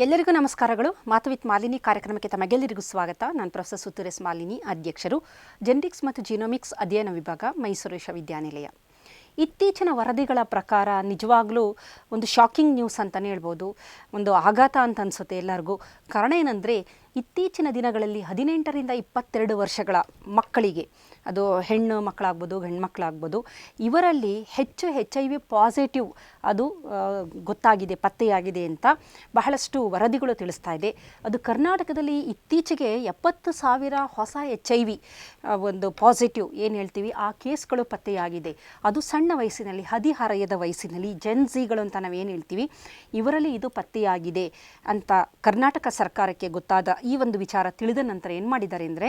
ಎಲ್ಲರಿಗೂ ನಮಸ್ಕಾರಗಳು. ಮಾತು ವಿತ್ ಮಾಲಿನಿ ಕಾರ್ಯಕ್ರಮಕ್ಕೆ ತಮಗೆಲ್ಲರಿಗೂ ಸ್ವಾಗತ. ನಾನು ಪ್ರೊಫೆಸರ್ ಸುತ್ತೂರೆಸ್ ಮಾಲಿನಿ, ಅಧ್ಯಕ್ಷರು, ಜೆನೆಟಿಕ್ಸ್ ಮತ್ತು ಜಿನೋಮಿಕ್ಸ್ ಅಧ್ಯಯನ ವಿಭಾಗ, ಮೈಸೂರು ವಿಶ್ವವಿದ್ಯಾನಿಲಯ. ಇತ್ತೀಚಿನ ವರದಿಗಳ ಪ್ರಕಾರ ನಿಜವಾಗ್ಲೂ ಒಂದು ಶಾಕಿಂಗ್ ನ್ಯೂಸ್ ಅಂತಲೇ ಹೇಳ್ಬೋದು, ಒಂದು ಆಘಾತ ಅಂತ ಅನಿಸುತ್ತೆ ಎಲ್ಲರಿಗೂ. ಕಾರಣ ಏನಂದರೆ, ಇತ್ತೀಚಿನ ದಿನಗಳಲ್ಲಿ 18ರಿಂದ 22 ವರ್ಷಗಳ ಮಕ್ಕಳಿಗೆ, ಅದು ಹೆಣ್ಣು ಮಕ್ಕಳಾಗ್ಬೋದು ಗಂಡು ಮಕ್ಕಳಾಗ್ಬೋದು, ಇವರಲ್ಲಿ ಹೆಚ್ಚು HIV ಪಾಸಿಟಿವ್ ಅದು ಗೊತ್ತಾಗಿದೆ, ಪತ್ತೆಯಾಗಿದೆ ಅಂತ ಬಹಳಷ್ಟು ವರದಿಗಳು ತಿಳಿಸ್ತಾ ಇದೆ. ಅದು ಕರ್ನಾಟಕದಲ್ಲಿ ಇತ್ತೀಚೆಗೆ 70,000 ಹೊಸ HIV ಒಂದು ಪಾಸಿಟಿವ್ ಏನು ಹೇಳ್ತೀವಿ ಆ ಕೇಸ್ಗಳು ಪತ್ತೆಯಾಗಿದೆ. ಅದು ಸಣ್ಣ ವಯಸ್ಸಿನಲ್ಲಿ, ಹದಿಹರೆಯದ ವಯಸ್ಸಿನಲ್ಲಿ, ಜೆನ್ಝಿಗಳು ಅಂತ ನಾವೇನು ಹೇಳ್ತೀವಿ, ಇವರಲ್ಲಿ ಇದು ಪತ್ತೆಯಾಗಿದೆ ಅಂತ ಕರ್ನಾಟಕ ಸರ್ಕಾರಕ್ಕೆ ಗೊತ್ತಾದ ಈ ಒಂದು ವಿಚಾರ ತಿಳಿದ ನಂತರ ಏನು ಮಾಡಿದ್ದಾರೆ ಅಂದರೆ,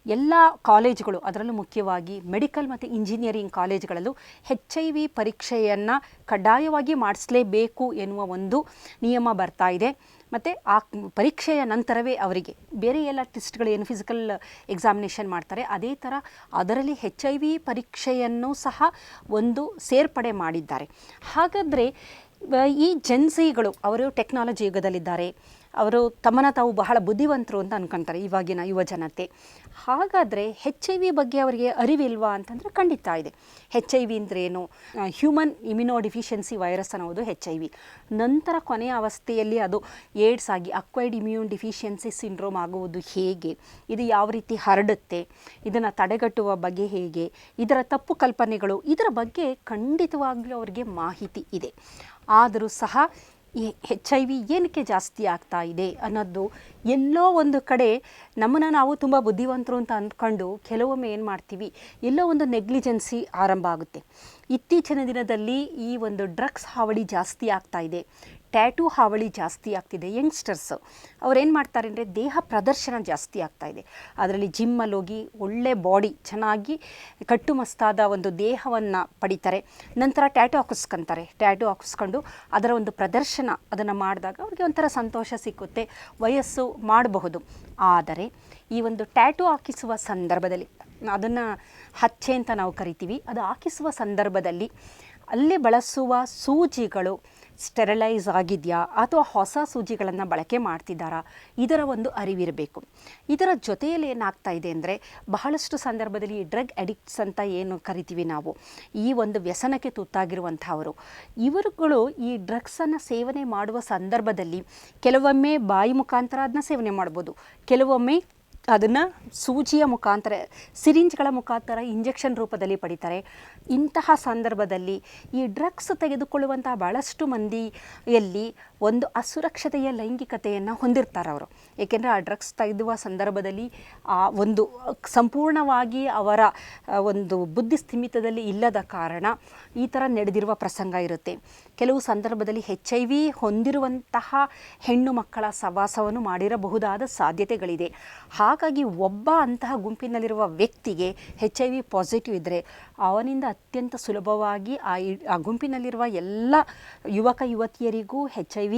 ಎಲ್ಲ ಕಾಲೇಜುಗಳು, ಅದರಲ್ಲೂ ಮುಖ್ಯವಾಗಿ ಮೆಡಿಕಲ್ ಮತ್ತು ಇಂಜಿನಿಯರಿಂಗ್ ಕಾಲೇಜುಗಳಲ್ಲೂ HIV ಪರೀಕ್ಷೆಯನ್ನು ಕಡ್ಡಾಯವಾಗಿ ಮಾಡಿಸಲೇಬೇಕು ಎನ್ನುವ ಒಂದು ನಿಯಮ ಬರ್ತಾ ಇದೆ. ಮತ್ತು ಆ ಪರೀಕ್ಷೆಯ ನಂತರವೇ ಅವರಿಗೆ ಬೇರೆ ಎಲ್ಲ ಟೆಸ್ಟ್ಗಳು ಏನು ಫಿಸಿಕಲ್ ಎಕ್ಸಾಮಿನೇಷನ್ ಮಾಡ್ತಾರೆ, ಅದೇ ಥರ ಅದರಲ್ಲಿ HIV ಪರೀಕ್ಷೆಯನ್ನು ಸಹ ಒಂದು ಸೇರ್ಪಡೆ ಮಾಡಿದ್ದಾರೆ. ಹಾಗಾದರೆ ಈ ಜೆನ್ಝಿಗಳು ಅವರು ಟೆಕ್ನಾಲಜಿ ಯುಗದಲ್ಲಿದ್ದಾರೆ, ಅವರು ತಮ್ಮನ್ನು ತಾವು ಬಹಳ ಬುದ್ಧಿವಂತರು ಅಂತ ಅನ್ಕೊತಾರೆ ಇವಾಗಿನ ಯುವ ಜನತೆ. ಹಾಗಾದರೆ HIV ಬಗ್ಗೆ ಅವರಿಗೆ ಅರಿವಿಲ್ವಾ ಅಂತಂದರೆ ಖಂಡಿತ ಇದೆ. HIV ಅಂದರೆ ಏನು? ಹ್ಯೂಮನ್ ಇಮ್ಯುನೋ ಡಿಫಿಷಿಯನ್ಸಿ ವೈರಸ್ ಅನ್ನೋದು HIV. ನಂತರ ಕೊನೆಯ ಅವಸ್ಥೆಯಲ್ಲಿ ಅದು ಏಡ್ಸ್ ಆಗಿ ಅಕ್ವೈರ್ಡ್ ಇಮ್ಯೂನ್ ಡಿಫಿಷಿಯನ್ಸಿ ಸಿಂಡ್ರೋಮ್ ಆಗುವುದು ಹೇಗೆ, ಇದು ಯಾವ ರೀತಿ ಹರಡುತ್ತೆ, ಇದನ್ನು ತಡೆಗಟ್ಟುವ ಬಗ್ಗೆ ಹೇಗೆ, ಇದರ ತಪ್ಪು ಕಲ್ಪನೆಗಳು, ಇದರ ಬಗ್ಗೆ ಖಂಡಿತವಾಗ್ಲೂ ಅವರಿಗೆ ಮಾಹಿತಿ ಇದೆ. ಆದರೂ ಸಹ ಈ HIV ಏನಕ್ಕೆ ಜಾಸ್ತಿ ಆಗ್ತಾ ಇದೆ ಅನ್ನೋದು ಎಲ್ಲೋ ಒಂದು ಕಡೆ ನಮ್ಮನ್ನು ನಾವು ತುಂಬ ಬುದ್ಧಿವಂತರು ಅಂತ ಅಂದ್ಕೊಂಡು ಕೆಲವೊಮ್ಮೆ ಏನು ಮಾಡ್ತೀವಿ, ಎಲ್ಲೋ ಒಂದು ನೆಗ್ಲಿಜೆನ್ಸಿ ಆರಂಭ ಆಗುತ್ತೆ. ಇತ್ತೀಚಿನ ದಿನದಲ್ಲಿ ಈ ಒಂದು ಡ್ರಗ್ಸ್ ಹಾವಳಿ ಜಾಸ್ತಿ ಆಗ್ತಾ ಇದೆ, ಟ್ಯಾಟೂ ಹಾವಳಿ ಜಾಸ್ತಿ ಆಗ್ತಿದೆ. ಯಂಗ್ಸ್ಟರ್ಸ್ ಅವ್ರೇನು ಮಾಡ್ತಾರೆ ಅಂದರೆ, ದೇಹ ಪ್ರದರ್ಶನ ಜಾಸ್ತಿ ಆಗ್ತಾ ಇದೆ. ಅದರಲ್ಲಿ ಜಿಮ್ಮಲ್ಲಿ ಹೋಗಿ ಒಳ್ಳೆ ಬಾಡಿ ಚೆನ್ನಾಗಿ ಕಟ್ಟುಮಸ್ತಾದ ಒಂದು ದೇಹವನ್ನು ಪಡಿತಾರೆ. ನಂತರ ಟ್ಯಾಟೂ ಹಾಕಿಸ್ಕೊಂತಾರೆ. ಟ್ಯಾಟೂ ಹಾಕಿಸ್ಕೊಂಡು ಅದರ ಒಂದು ಪ್ರದರ್ಶನ ಅದನ್ನು ಮಾಡಿದಾಗ ಅವ್ರಿಗೆ ಒಂಥರ ಸಂತೋಷ ಸಿಕ್ಕುತ್ತೆ, ವಯಸ್ಸು ಮಾಡಬಹುದು. ಆದರೆ ಈ ಒಂದು ಟ್ಯಾಟೂ ಹಾಕಿಸುವ ಸಂದರ್ಭದಲ್ಲಿ, ಅದನ್ನು ಹಚ್ಚೆ ಅಂತ ನಾವು ಕರಿತೀವಿ, ಅದು ಹಾಕಿಸುವ ಸಂದರ್ಭದಲ್ಲಿ ಅಲ್ಲಿ ಬಳಸುವ ಸೂಜಿಗಳು ಸ್ಟೆರಿಲೈಸ್ ಆಗಿದೆಯಾ ಅಥವಾ ಹೊಸ ಸೂಜಿಗಳನ್ನು ಬಳಕೆ ಮಾಡ್ತಿದ್ದಾರಾ, ಇದರ ಒಂದು ಅರಿವಿರಬೇಕು. ಇದರ ಜೊತೆಯಲ್ಲಿ ಏನಾಗ್ತಾ ಇದೆ ಅಂದರೆ, ಬಹಳಷ್ಟು ಸಂದರ್ಭದಲ್ಲಿ ಡ್ರಗ್ ಅಡಿಕ್ಟ್ಸ್ ಅಂತ ಏನು ಕರಿತೀವಿ ನಾವು, ಈ ಒಂದು ವ್ಯಸನಕ್ಕೆ ತುತ್ತಾಗಿರುವಂಥವರು, ಇವರುಗಳು ಈ ಡ್ರಗ್ಸನ್ನು ಸೇವನೆ ಮಾಡುವ ಸಂದರ್ಭದಲ್ಲಿ ಕೆಲವೊಮ್ಮೆ ಬಾಯಿ ಮುಖಾಂತರ ಅದನ್ನ ಸೇವನೆ ಮಾಡ್ಬೋದು, ಕೆಲವೊಮ್ಮೆ ಅದನ್ನು ಸೂಜಿಯ ಮುಖಾಂತರ, ಸಿರಿಂಜ್ಗಳ ಮುಖಾಂತರ ಇಂಜೆಕ್ಷನ್ ರೂಪದಲ್ಲಿ ಪಡಿತಾರೆ. ಇಂತಹ ಸಂದರ್ಭದಲ್ಲಿ ಈ ಡ್ರಗ್ಸ್ ತೆಗೆದುಕೊಳ್ಳುವಂಥ ಭಾಳಷ್ಟು ಮಂದಿಯಲ್ಲಿ ಒಂದು ಅಸುರಕ್ಷತೆಯ ಲೈಂಗಿಕತೆಯನ್ನು ಹೊಂದಿರ್ತಾರೆ ಅವರು. ಏಕೆಂದರೆ ಆ ಡ್ರಗ್ಸ್ ತೆಗೆದುವ ಸಂದರ್ಭದಲ್ಲಿ ಆ ಒಂದು ಸಂಪೂರ್ಣವಾಗಿ ಅವರ ಒಂದು ಬುದ್ಧಿ ಸ್ಥಿಮಿತದಲ್ಲಿ ಇಲ್ಲದ ಕಾರಣ ಈ ಥರ ನಡೆದಿರುವ ಪ್ರಸಂಗ ಇರುತ್ತೆ. ಕೆಲವು ಸಂದರ್ಭದಲ್ಲಿ HIV ಹೊಂದಿರುವಂತಹ ಹೆಣ್ಣು ಮಕ್ಕಳ ಸವಾಸವನ್ನು ಮಾಡಿರಬಹುದಾದ ಸಾಧ್ಯತೆಗಳಿದೆ. ಹಾಗಾಗಿ ಒಬ್ಬ ಅಂತಹ ಗುಂಪಿನಲ್ಲಿರುವ ವ್ಯಕ್ತಿಗೆ HIV ಪಾಸಿಟಿವ್ ಇದ್ದರೆ ಅವನಿಂದ ಅತ್ಯಂತ ಸುಲಭವಾಗಿ ಆ ಗುಂಪಿನಲ್ಲಿರುವ ಎಲ್ಲ ಯುವಕ ಯುವತಿಯರಿಗೂ HIV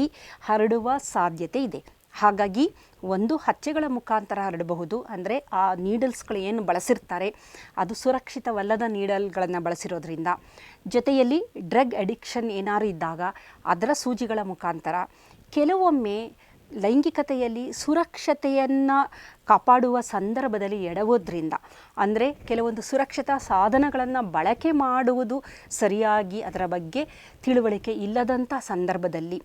ಹರಡುವ ಸಾಧ್ಯತೆ ಇದೆ. ಹಾಗಾಗಿ ಒಂದು ಹಚ್ಚೆಗಳ ಮುಖಾಂತರ ಹರಡಬಹುದು. ಅಂದರೆ ಆ ನೀಡಲ್ಸ್ಗಳು ಏನು ಬಳಸಿರ್ತಾರೆ ಅದು ಸುರಕ್ಷಿತವಲ್ಲದ ನೀಡಲ್ಗಳನ್ನು ಬಳಸಿರೋದ್ರಿಂದ, ಜೊತೆಯಲ್ಲಿ ಡ್ರಗ್ ಅಡಿಕ್ಷನ್ ಏನಾದ್ರು ಇದ್ದಾಗ ಅದರ ಸೂಜಿಗಳ ಮುಖಾಂತರ, ಕೆಲವೊಮ್ಮೆ ಲೈಂಗಿಕತೆಯಲ್ಲಿ ಸುರಕ್ಷತೆಯನ್ನು ಕಾಪಾಡುವ ಸಂದರ್ಭದಲ್ಲಿ ಎಡವುವುದರಿಂದ, ಅಂದರೆ ಕೆಲವೊಂದು ಸುರಕ್ಷತಾ ಸಾಧನಗಳನ್ನು ಬಳಕೆ ಮಾಡುವುದು ಸರಿಯಾಗಿ ಅದರ ಬಗ್ಗೆ ತಿಳುವಳಿಕೆ ಇಲ್ಲದಂಥ ಸಂದರ್ಭದಲ್ಲಿ,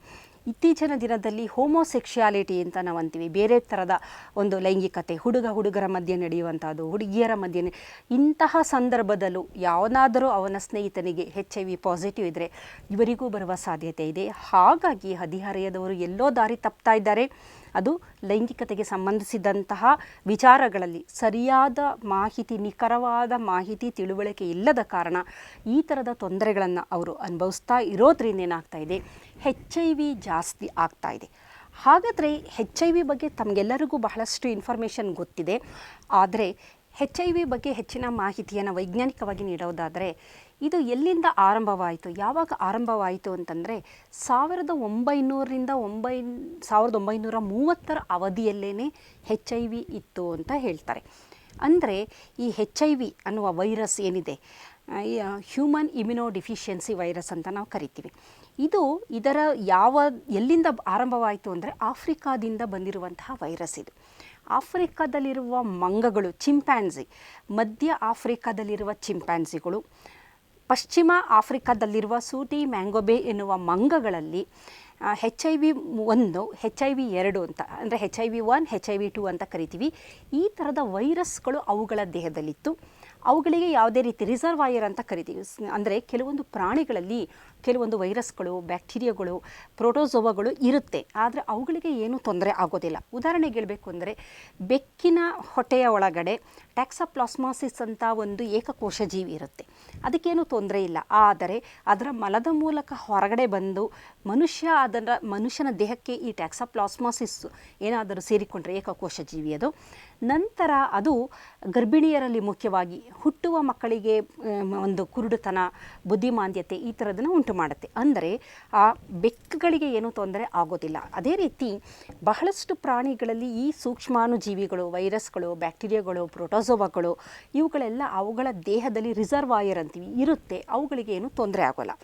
ಇತ್ತೀಚಿನ ದಿನದಲ್ಲಿ ಹೋಮೋಸೆಕ್ಷುಯಾಲಿಟಿ ಅಂತ ನಾವು ಅಂತೀವಿ, ಬೇರೆ ಥರದ ಒಂದು ಲೈಂಗಿಕತೆ, ಹುಡುಗರ ಮಧ್ಯೆ ನಡೆಯುವಂಥದ್ದು, ಹುಡುಗಿಯರ ಮಧ್ಯೆ, ಇಂತಹ ಸಂದರ್ಭದಲ್ಲೂ ಯಾವನಾದರೂ ಅವನ ಸ್ನೇಹಿತನಿಗೆ HIV ಪಾಸಿಟಿವ್ ಇದ್ದರೆ ಇವರಿಗೂ ಬರುವ ಸಾಧ್ಯತೆ ಇದೆ. ಹಾಗಾಗಿ ಹದಿಹರೆಯದವರು ಎಲ್ಲೋ ದಾರಿ ತಪ್ತಾ ಇದ್ದಾರೆ. ಅದು ಲೈಂಗಿಕತೆಗೆ ಸಂಬಂಧಿಸಿದಂತಹ ವಿಚಾರಗಳಲ್ಲಿ ಸರಿಯಾದ ಮಾಹಿತಿ, ನಿಖರವಾದ ಮಾಹಿತಿ, ತಿಳುವಳಿಕೆ ಇಲ್ಲದ ಕಾರಣ ಈ ಥರದ ತೊಂದರೆಗಳನ್ನು ಅವರು ಅನುಭವಿಸ್ತಾ ಇರೋದ್ರಿಂದ ಏನಾಗ್ತಾ ಇದೆ, HIV ಜಾಸ್ತಿ ಆಗ್ತಾ ಇದೆ. ಹಾಗಾದರೆ HIV ಬಗ್ಗೆ ತಮಗೆಲ್ಲರಿಗೂ ಬಹಳಷ್ಟು ಇನ್ಫಾರ್ಮೇಷನ್ ಗೊತ್ತಿದೆ. ಆದರೆ HIV ಬಗ್ಗೆ ಹೆಚ್ಚಿನ ಮಾಹಿತಿಯನ್ನು ವೈಜ್ಞಾನಿಕವಾಗಿ ನೀಡೋದಾದರೆ, ಇದು ಎಲ್ಲಿಂದ ಆರಂಭವಾಯಿತು, ಯಾವಾಗ ಆರಂಭವಾಯಿತು ಅಂತಂದರೆ 1900ರಿಂದ 1930ರ ಅವಧಿಯಲ್ಲೇ HIV ಇತ್ತು ಅಂತ ಹೇಳ್ತಾರೆ. ಅಂದರೆ ಈ HIV ಅನ್ನುವ ವೈರಸ್ ಏನಿದೆ, ಹ್ಯೂಮನ್ ಇಮ್ಯುನೋ ಡಿಫಿಷಿಯನ್ಸಿ ವೈರಸ್ ಅಂತ ನಾವು ಕರಿತೀವಿ. ಇದರ ಎಲ್ಲಿಂದ ಆರಂಭವಾಯಿತು ಅಂದರೆ ಆಫ್ರಿಕಾದಿಂದ ಬಂದಿರುವಂತಹ ವೈರಸ್ ಇದು. ಆಫ್ರಿಕಾದಲ್ಲಿರುವ ಮಂಗಗಳು, ಚಿಂಪ್ಯಾನ್ಸಿ, ಮಧ್ಯ ಆಫ್ರಿಕಾದಲ್ಲಿರುವ ಚಿಂಪ್ಯಾನ್ಸಿಗಳು, ಪಶ್ಚಿಮ ಆಫ್ರಿಕಾದಲ್ಲಿರುವ ಸೂಟಿ ಮ್ಯಾಂಗೋಬೆ ಎನ್ನುವ ಮಂಗಗಳಲ್ಲಿ HIV-1, HIV-2 ಅಂತ, ಅಂದರೆ HIV-1, HIV-2 ಅಂತ ಕರಿತೀವಿ. ಈ ಥರದ ವೈರಸ್ಗಳು ಅವುಗಳ ದೇಹದಲ್ಲಿತ್ತು. ಅವುಗಳಿಗೆ ಯಾವುದೇ ರೀತಿ ರಿಸರ್ವಾಯರ್ ಅಂತ ಕರಿತೀವಿ. ಅಂದರೆ ಕೆಲವೊಂದು ಪ್ರಾಣಿಗಳಲ್ಲಿ ಕೆಲವೊಂದು ವೈರಸ್ಗಳು, ಬ್ಯಾಕ್ಟೀರಿಯಾಗಳು, ಪ್ರೋಟೋಸೋವಾಗಳು ಇರುತ್ತೆ, ಆದರೆ ಅವುಗಳಿಗೆ ಏನೂ ತೊಂದರೆ ಆಗೋದಿಲ್ಲ. ಉದಾಹರಣೆಗೆ ಹೇಳಬೇಕು ಅಂದರೆ ಬೆಕ್ಕಿನ ಹೊಟ್ಟೆಯ ಒಳಗಡೆ ಟ್ಯಾಕ್ಸೋಪ್ಲಾಸ್ಮಾಸಿಸ್ ಅಂತ ಒಂದು ಏಕಕೋಶ ಜೀವಿ ಇರುತ್ತೆ. ಅದಕ್ಕೇನು ತೊಂದರೆ ಇಲ್ಲ. ಆದರೆ ಅದರ ಮಲದ ಮೂಲಕ ಹೊರಗಡೆ ಬಂದು ಮನುಷ್ಯನ ದೇಹಕ್ಕೆ ಈ ಟ್ಯಾಕ್ಸೋಪ್ಲಾಸ್ಮಾಸಿಸ್ ಏನಾದರೂ ಸೇರಿಕೊಂಡ್ರೆ, ಏಕಕೋಶ ಜೀವಿ ಅದು, ನಂತರ ಅದು ಗರ್ಭಿಣಿಯರಲ್ಲಿ ಮುಖ್ಯವಾಗಿ ಹುಟ್ಟುವ ಮಕ್ಕಳಿಗೆ ಒಂದು ಕುರುಡುತನ, ಬುದ್ಧಿಮಾಂದ್ಯತೆ ಈ ಥರದನ್ನು ಉಂಟು ಮಾಡುತ್ತೆ. ಅಂದರೆ ಆ ಬೆಕ್ಕುಗಳಿಗೆ ಏನೂ ತೊಂದರೆ ಆಗೋದಿಲ್ಲ. ಅದೇ ರೀತಿ ಬಹಳಷ್ಟು ಪ್ರಾಣಿಗಳಲ್ಲಿ ಈ ಸೂಕ್ಷ್ಮಾಣುಜೀವಿಗಳು, ವೈರಸ್ಗಳು, ಬ್ಯಾಕ್ಟೀರಿಯಾಗಳು, ಪ್ರೋಟೋಸೋವಾಗಳು ಇವುಗಳೆಲ್ಲ ಅವುಗಳ ದೇಹದಲ್ಲಿ ರಿಸರ್ವಾಯರ್ ಅಂತೀವಿ ಇರುತ್ತೆ. ಅವುಗಳಿಗೆ ಏನೂ ತೊಂದರೆ ಆಗೋಲ್ಲ.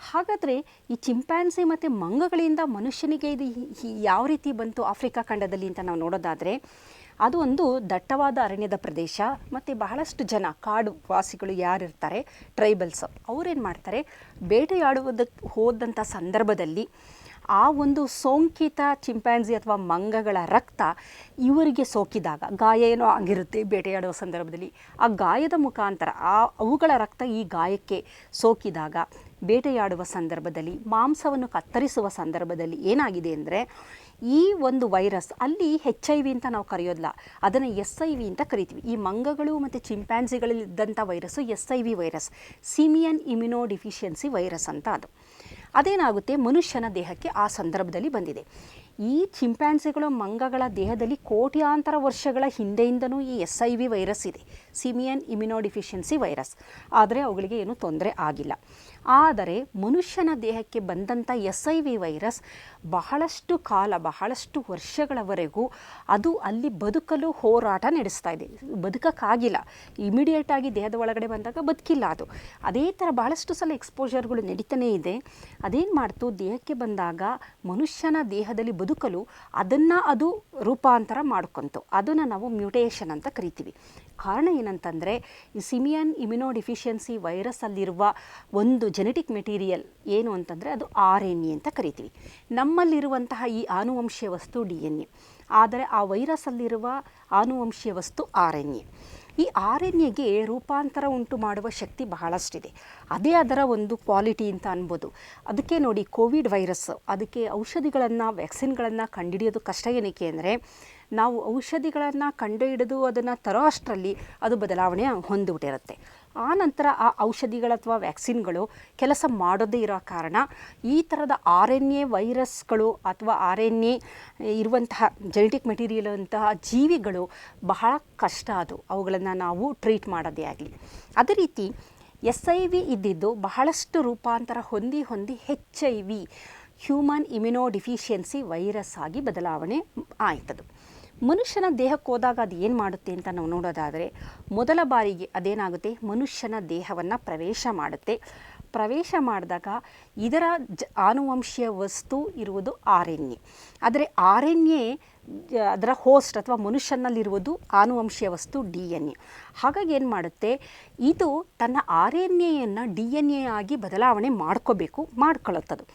ಹಾಗಾದರೆ ಈ ಚಿಂಪ್ಯಾನ್ಸಿ ಮತ್ತು ಮಂಗಗಳಿಂದ ಮನುಷ್ಯನಿಗೆ ಇದು ಯಾವ ರೀತಿ ಬಂತು ಆಫ್ರಿಕಾ ಖಂಡದಲ್ಲಿ ಅಂತ ನಾವು ನೋಡೋದಾದರೆ, ಅದು ಒಂದು ದಟ್ಟವಾದ ಅರಣ್ಯದ ಪ್ರದೇಶ ಮತ್ತು ಬಹಳಷ್ಟು ಜನ ಕಾಡು ವಾಸಿಗಳು ಯಾರಿರ್ತಾರೆ, ಟ್ರೈಬಲ್ಸ್, ಅವರೇನು ಮಾಡ್ತಾರೆ, ಬೇಟೆಯಾಡುವುದಕ್ಕೆ ಹೋದಂಥ ಸಂದರ್ಭದಲ್ಲಿ ಆ ಒಂದು ಸೋಂಕಿತ ಚಿಂಪ್ಯಾನ್ಸಿ ಅಥವಾ ಮಂಗಗಳ ರಕ್ತ ಇವರಿಗೆ ಸೋಕಿದಾಗ, ಗಾಯ ಏನೋ ಆಗಿರುತ್ತೆ ಬೇಟೆಯಾಡುವ ಸಂದರ್ಭದಲ್ಲಿ, ಆ ಗಾಯದ ಮುಖಾಂತರ ಅವುಗಳ ರಕ್ತ ಈ ಗಾಯಕ್ಕೆ ಸೋಕಿದಾಗ ಬೇಟೆಯಾಡುವ ಸಂದರ್ಭದಲ್ಲಿ, ಮಾಂಸವನ್ನು ಕತ್ತರಿಸುವ ಸಂದರ್ಭದಲ್ಲಿ ಏನಾಗಿದೆ ಅಂದರೆ, ಈ ಒಂದು ವೈರಸ್ ಅಲ್ಲಿ HIV ಅಂತ ನಾವು ಕರೆಯೋದಿಲ್ಲ, ಅದನ್ನು SIV ಅಂತ ಕರಿತೀವಿ. ಈ ಮಂಗಗಳು ಮತ್ತು ಚಿಂಪ್ಯಾನ್ಸಿಗಳಲ್ಲಿದ್ದಂಥ virus SIV virus, simian immunodeficiency virus ಅಂತ. ಅದೇನಾಗುತ್ತೆ, ಮನುಷ್ಯನ ದೇಹಕ್ಕೆ ಆ ಸಂದರ್ಭದಲ್ಲಿ ಬಂದಿದೆ. ಈ ಚಿಂಪ್ಯಾನ್ಸಿಗಳು, ಮಂಗಗಳ ದೇಹದಲ್ಲಿ ಕೋಟ್ಯಾಂತರ ವರ್ಷಗಳ ಹಿಂದೆಯಿಂದನೂ ಈ SIV ವೈರಸ್ ಇದೆ, ಸಿಮಿಯನ್ ಇಮ್ಯುನೋ ಡಿಫಿಷಿಯನ್ಸಿ ವೈರಸ್. ಆದರೆ ಅವುಗಳಿಗೆ ಏನೂ ತೊಂದರೆ ಆಗಿಲ್ಲ. ಆದರೆ ಮನುಷ್ಯನ ದೇಹಕ್ಕೆ ಬಂದಂಥ SIV ವೈರಸ್ ಬಹಳಷ್ಟು ಕಾಲ, ಬಹಳಷ್ಟು ವರ್ಷಗಳವರೆಗೂ ಅದು ಅಲ್ಲಿ ಬದುಕಲು ಹೋರಾಟ ನಡೆಸ್ತಾ ಇದೆ. ಬದುಕಕ್ಕಾಗಿಲ್ಲ, ಇಮಿಡಿಯೇಟಾಗಿ ದೇಹದ ಒಳಗಡೆ ಬಂದಾಗ ಬದುಕಿಲ್ಲ ಅದು. ಅದೇ ಥರ ಬಹಳಷ್ಟು ಸಲ ಎಕ್ಸ್ಪೋಜರ್ಗಳು ನಡೀತಾನೇ ಇದೆ. ಅದೇನು ಮಾಡ್ತು, ದೇಹಕ್ಕೆ ಬಂದಾಗ ಮನುಷ್ಯನ ದೇಹದಲ್ಲಿ ಬದುಕಲು ಅದನ್ನು ಅದು ರೂಪಾಂತರ ಮಾಡ್ಕೊಂತು. ಅದನ್ನು ನಾವು ಮ್ಯೂಟೇಷನ್ ಅಂತ ಕರಿತೀವಿ. ಕಾರಣ ಏನಂತಂದರೆ, ಈ ಸಿಮಿಯನ್ ಇಮ್ಯುನೋ ಡಿಫಿಷಿಯನ್ಸಿ ವೈರಸ್ಸಲ್ಲಿರುವ ಒಂದು ಜೆನೆಟಿಕ್ ಮೆಟೀರಿಯಲ್ ಏನು ಅಂತಂದರೆ ಅದು RNA ಅಂತ ಕರಿತೀವಿ. ನಮ್ಮಲ್ಲಿರುವಂತಹ ಈ ಆನುವಂಶೀಯ ವಸ್ತು DNA, ಆದರೆ ಆ ವೈರಸ್ಸಲ್ಲಿರುವ ಆನುವಂಶೀಯ ವಸ್ತು RNA. ಈ RNAಗೆ ರೂಪಾಂತರ ಉಂಟು ಮಾಡುವ ಶಕ್ತಿ ಬಹಳಷ್ಟಿದೆ. ಅದೇ ಅದರ ಒಂದು ಕ್ವಾಲಿಟಿ ಅಂತ ಅನ್ಬೋದು. ಅದಕ್ಕೆ ನೋಡಿ, ಕೋವಿಡ್ ವೈರಸ್, ಅದಕ್ಕೆ ಔಷಧಿಗಳನ್ನು, ವ್ಯಾಕ್ಸಿನ್ಗಳನ್ನು ಕಂಡುಹಿಡಿಯೋದು ಕಷ್ಟ. ಏನಕ್ಕೆ ಅಂದರೆ, ನಾವು ಔಷಧಿಗಳನ್ನು ಕಂಡುಹಿಡಿದು ಅದನ್ನು ತರೋ ಅಷ್ಟರಲ್ಲಿ ಅದು ಬದಲಾವಣೆ ಹೊಂದಿಬಿಟ್ಟಿರುತ್ತೆ. ಆ ನಂತರ ಆ ಔಷಧಿಗಳು ಅಥವಾ ವ್ಯಾಕ್ಸಿನ್ಗಳು ಕೆಲಸ ಮಾಡೋದೇ ಇರೋ ಕಾರಣ ಈ ಥರದ RNA ವೈರಸ್ಗಳು ಅಥವಾ RNA ಇರುವಂತಹ ಜೆನೆಟಿಕ್ ಮೆಟೀರಿಯಲ್ ಅಂತಹ ಜೀವಿಗಳು ಬಹಳ ಕಷ್ಟ. ಅವುಗಳನ್ನು ನಾವು ಟ್ರೀಟ್ ಮಾಡೋದೇ ಆಗಲಿ. ಅದೇ ರೀತಿ SIV ಇದ್ದಿದ್ದು ಬಹಳಷ್ಟು ರೂಪಾಂತರ ಹೊಂದಿ HIV, human immuno deficiency virus ಆಗಿ ಬದಲಾವಣೆ ಆಯ್ತದು. ಮನುಷ್ಯನ ದೇಹಕ್ಕೆ ಹೋದಾಗ ಅದು ಏನು ಮಾಡುತ್ತೆ ಅಂತ ನಾವು ನೋಡೋದಾದರೆ, ಮೊದಲ ಬಾರಿಗೆ ಅದೇನಾಗುತ್ತೆ, ಮನುಷ್ಯನ ದೇಹವನ್ನು ಪ್ರವೇಶ ಮಾಡುತ್ತೆ. ಪ್ರವೇಶ ಮಾಡಿದಾಗ ಇದರ ಆನುವಂಶೀಯ ವಸ್ತು ಇರುವುದು RNA. ಆದರೆ RNA ಅದರ ಹೋಸ್ಟ್ ಅಥವಾ ಮನುಷ್ಯನಲ್ಲಿರುವುದು ಆನುವಂಶೀಯ ವಸ್ತು DNA. ಹಾಗಾಗಿ ಏನು ಮಾಡುತ್ತೆ, ಇದು ತನ್ನ RNAಯನ್ನು DNA ಆಗಿ ಬದಲಾವಣೆ ಮಾಡ್ಕೊಳ್ಳುತ್ತದು.